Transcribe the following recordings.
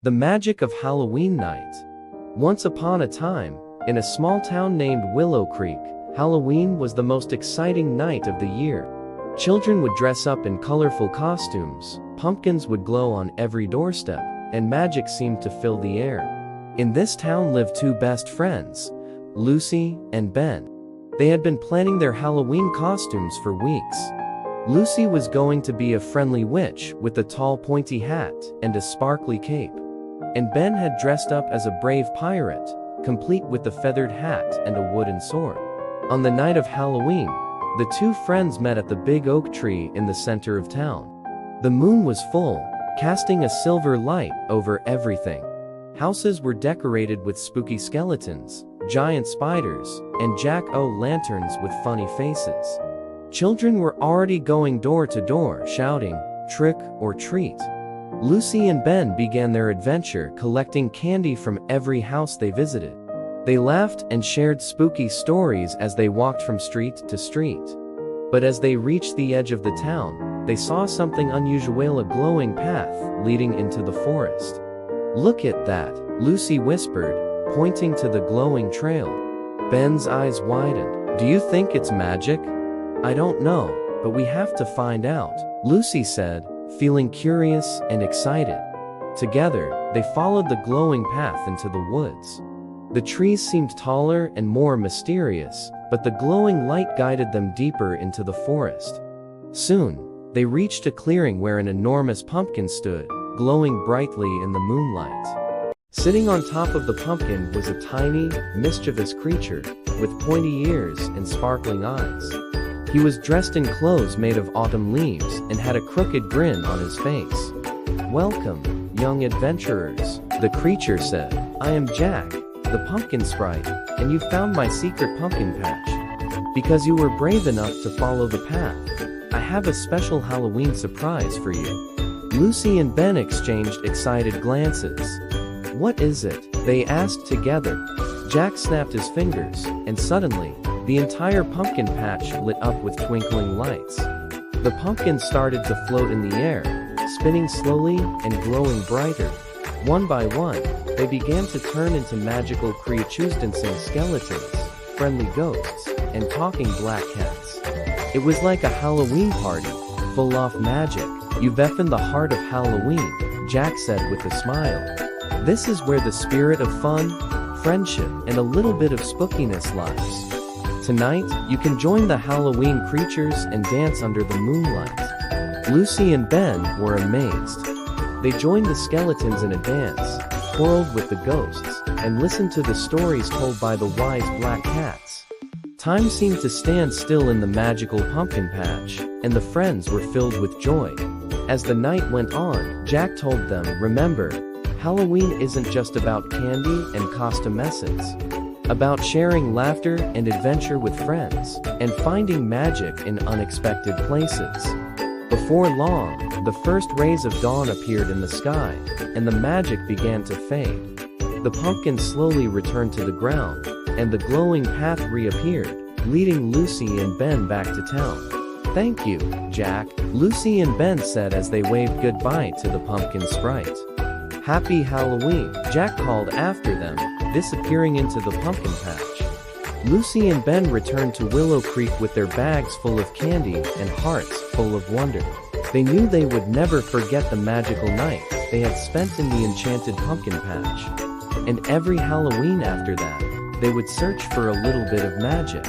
The magic of Halloween night. Once upon a time, in a small town named Willow Creek, Halloween was the most exciting night of the year. Children would dress up in colorful costumes, pumpkins would glow on every doorstep, and magic seemed to fill the air. In this town lived two best friends, Lucy and Ben. They had been planning their Halloween costumes for weeks. Lucy was going to be a friendly witch with a tall pointy hat and a sparkly cape. And Ben had dressed up as a brave pirate, complete with a feathered hat and a wooden sword. On the night of Halloween, the two friends met at the big oak tree in the center of town. The moon was full, casting a silver light over everything. Houses were decorated with spooky skeletons, giant spiders, and jack-o'-lanterns with funny faces. Children were already going door to door shouting, "Trick or treat." Lucy and Ben began their adventure collecting candy from every house they visited. They laughed and shared spooky stories as they walked from street to street. But as they reached the edge of the town, they saw something unusual, a glowing path leading into the forest. "Look at that," Lucy whispered, pointing to the glowing trail. Ben's eyes widened. "Do you think it's magic?" "I don't know, but we have to find out," Lucy said, feeling curious and excited. Together, they followed the glowing path into the woods. The trees seemed taller and more mysterious, but the glowing light guided them deeper into the forest. Soon, they reached a clearing where an enormous pumpkin stood, glowing brightly in the moonlight. Sitting on top of the pumpkin was a tiny, mischievous creature, with pointy ears and sparkling eyes. He was dressed in clothes made of autumn leaves and had a crooked grin on his face. "Welcome, young adventurers," the creature said. "I am Jack, the pumpkin sprite, and you found my secret pumpkin patch. Because you were brave enough to follow the path, I have a special Halloween surprise for you." Lucy and Ben exchanged excited glances. "What is it?" they asked together. Jack snapped his fingers, and suddenly, the entire pumpkin patch lit up with twinkling lights. The pumpkins started to float in the air, spinning slowly and glowing brighter. One by one, they began to turn into magical creatures, dancing skeletons, friendly ghosts, and talking black cats. It was like a Halloween party, full of magic. "You've effed the heart of Halloween," Jack said with a smile. "This is where the spirit of fun, friendship, and a little bit of spookiness lies. Tonight, you can join the Halloween creatures and dance under the moonlight." Lucy and Ben were amazed. They joined the skeletons in a dance, quarreled with the ghosts, and listened to the stories told by the wise black cats. Time seemed to stand still in the magical pumpkin patch, and the friends were filled with joy. As the night went on, Jack told them, "Remember, Halloween isn't just about candy and costumesses. About sharing laughter and adventure with friends, and finding magic in unexpected places." Before long, the first rays of dawn appeared in the sky, and the magic began to fade. The pumpkin slowly returned to the ground, and the glowing path reappeared, leading Lucy and Ben back to town. "Thank you, Jack," Lucy and Ben said as they waved goodbye to the pumpkin sprite. "Happy Halloween," Jack called after them, disappearing into the pumpkin patch. Lucy and Ben returned to Willow Creek with their bags full of candy and hearts full of wonder. They knew they would never forget the magical night they had spent in the enchanted pumpkin patch. And every Halloween after that, they would search for a little bit of magic,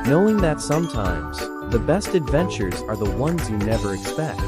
knowing that sometimes, the best adventures are the ones you never expect.